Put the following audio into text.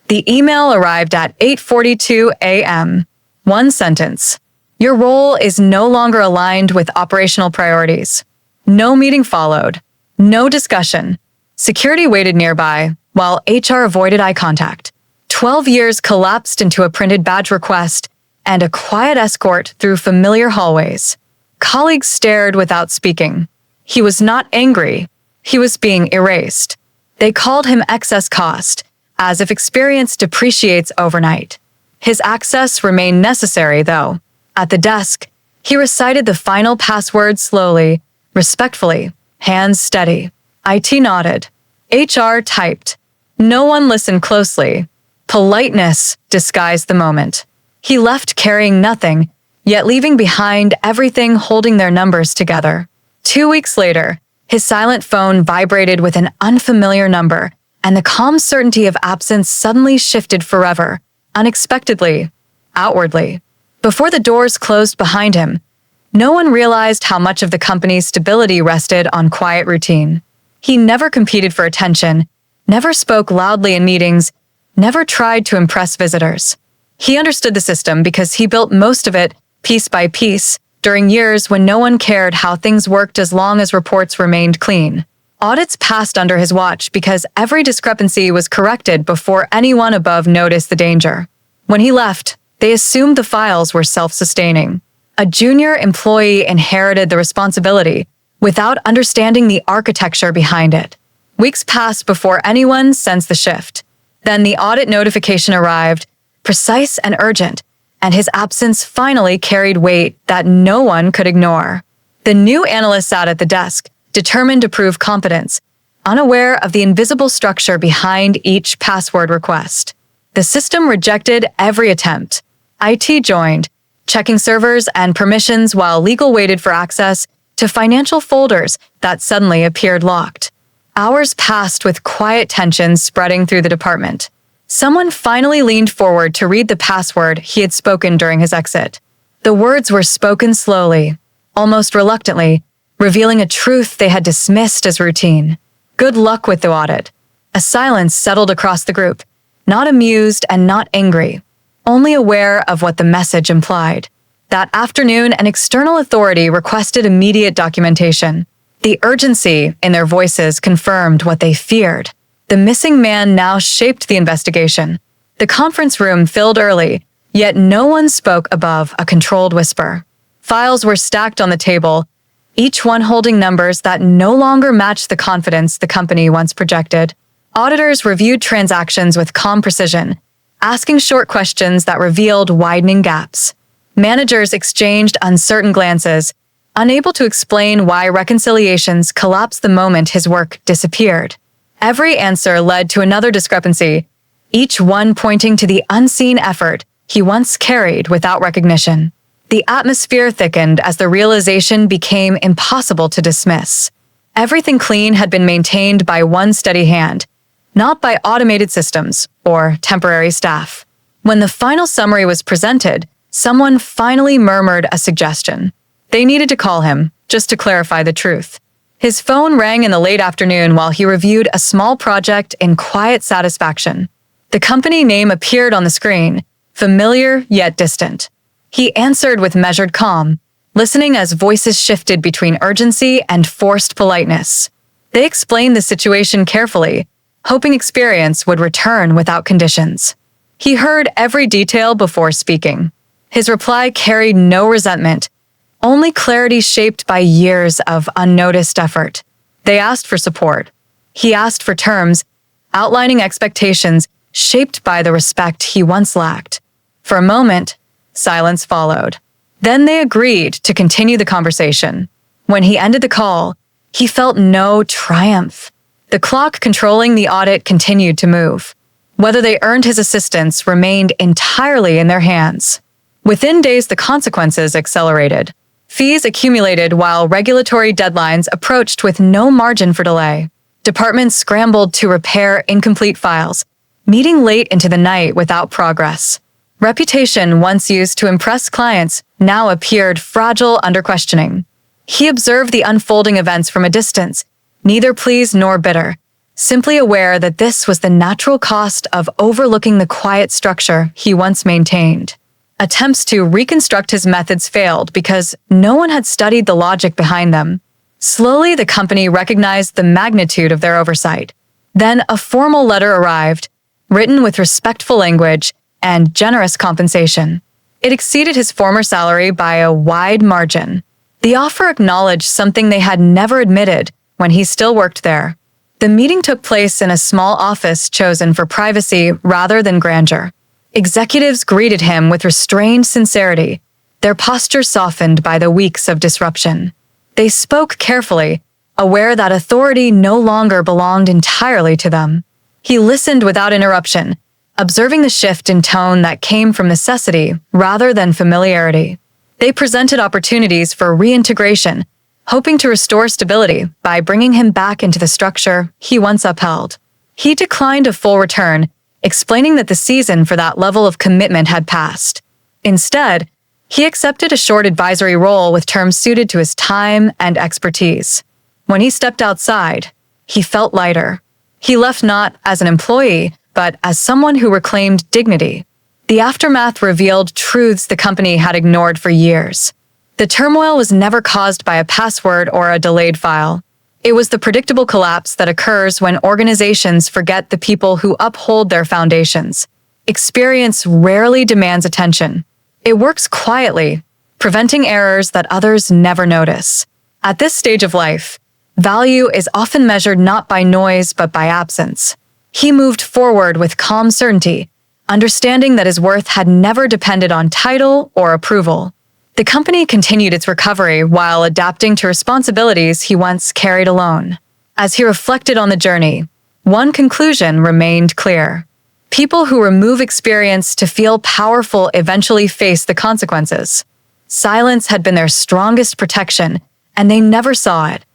The email arrived at 8:42 a.m. One sentence. Your role is no longer aligned with operational priorities. No meeting followed. No discussion. Security waited nearby, while HR avoided eye contact. 12 years collapsed into a printed badge request and a quiet escort through familiar hallways. Colleagues stared without speaking. He was not angry. He was being erased. They called him excess cost, as if experience depreciates overnight. His access remained necessary, though. At the desk, he recited the final password slowly, respectfully, hands steady. IT nodded. HR typed. No one listened closely. Politeness disguised the moment. He left carrying nothing, yet leaving behind everything holding their numbers together. 2 weeks later, his silent phone vibrated with an unfamiliar number, and the calm certainty of absence suddenly shifted forever, unexpectedly, outwardly. Before the doors closed behind him, no one realized how much of the company's stability rested on quiet routine. He never competed for attention, never spoke loudly in meetings, never tried to impress visitors. He understood the system because he built most of it, piece by piece, during years when no one cared how things worked as long as reports remained clean. Audits passed under his watch because every discrepancy was corrected before anyone above noticed the danger. When he left, they assumed the files were self-sustaining. A junior employee inherited the responsibility without understanding the architecture behind it. Weeks passed before anyone sensed the shift. Then the audit notification arrived, precise and urgent, and his absence finally carried weight that no one could ignore. The new analyst sat at the desk, determined to prove competence, unaware of the invisible structure behind each password request. The system rejected every attempt. IT joined, checking servers and permissions while legal waited for access to financial folders that suddenly appeared locked. Hours passed with quiet tensions spreading through the department. Someone finally leaned forward to read the password he had spoken during his exit. The words were spoken slowly, almost reluctantly, revealing a truth they had dismissed as routine. Good luck with the audit. A silence settled across the group, not amused and not angry, only aware of what the message implied. That afternoon, an external authority requested immediate documentation. The urgency in their voices confirmed what they feared. The missing man now shaped the investigation. The conference room filled early, yet no one spoke above a controlled whisper. Files were stacked on the table, each one holding numbers that no longer matched the confidence the company once projected. Auditors reviewed transactions with calm precision, asking short questions that revealed widening gaps. Managers exchanged uncertain glances, unable to explain why reconciliations collapsed the moment his work disappeared. Every answer led to another discrepancy, each one pointing to the unseen effort he once carried without recognition. The atmosphere thickened as the realization became impossible to dismiss. Everything clean had been maintained by one steady hand, not by automated systems or temporary staff. When the final summary was presented, someone finally murmured a suggestion. They needed to call him, just to clarify the truth. His phone rang in the late afternoon while he reviewed a small project in quiet satisfaction. The company name appeared on the screen, familiar yet distant. He answered with measured calm, listening as voices shifted between urgency and forced politeness. They explained the situation carefully, hoping experience would return without conditions. He heard every detail before speaking. His reply carried no resentment, only clarity shaped by years of unnoticed effort. They asked for support. He asked for terms, outlining expectations shaped by the respect he once lacked. For a moment, silence followed. Then they agreed to continue the conversation. When he ended the call, he felt no triumph. The clock controlling the audit continued to move. Whether they earned his assistance remained entirely in their hands. Within days, the consequences accelerated. Fees accumulated while regulatory deadlines approached with no margin for delay. Departments scrambled to repair incomplete files, meeting late into the night without progress. Reputation once used to impress clients now appeared fragile under questioning. He observed the unfolding events from a distance, neither pleased nor bitter, simply aware that this was the natural cost of overlooking the quiet structure he once maintained. Attempts to reconstruct his methods failed because no one had studied the logic behind them. Slowly, the company recognized the magnitude of their oversight. Then a formal letter arrived, written with respectful language and generous compensation. It exceeded his former salary by a wide margin. The offer acknowledged something they had never admitted when he still worked there. The meeting took place in a small office chosen for privacy rather than grandeur. Executives greeted him with restrained sincerity, their posture softened by the weeks of disruption. They spoke carefully, aware that authority no longer belonged entirely to them. He listened without interruption, observing the shift in tone that came from necessity rather than familiarity. They presented opportunities for reintegration, hoping to restore stability by bringing him back into the structure he once upheld. He declined a full return, explaining that the season for that level of commitment had passed. Instead, he accepted a short advisory role with terms suited to his time and expertise. When he stepped outside, he felt lighter. He left not as an employee, but as someone who reclaimed dignity. The aftermath revealed truths the company had ignored for years. The turmoil was never caused by a password or a delayed file. It was the predictable collapse that occurs when organizations forget the people who uphold their foundations. Experience rarely demands attention. It works quietly, preventing errors that others never notice. At this stage of life, value is often measured not by noise but by absence. He moved forward with calm certainty, understanding that his worth had never depended on title or approval. The company continued its recovery while adapting to responsibilities he once carried alone. As he reflected on the journey, one conclusion remained clear. People who remove experience to feel powerful eventually face the consequences. Silence had been their strongest protection, and they never saw it.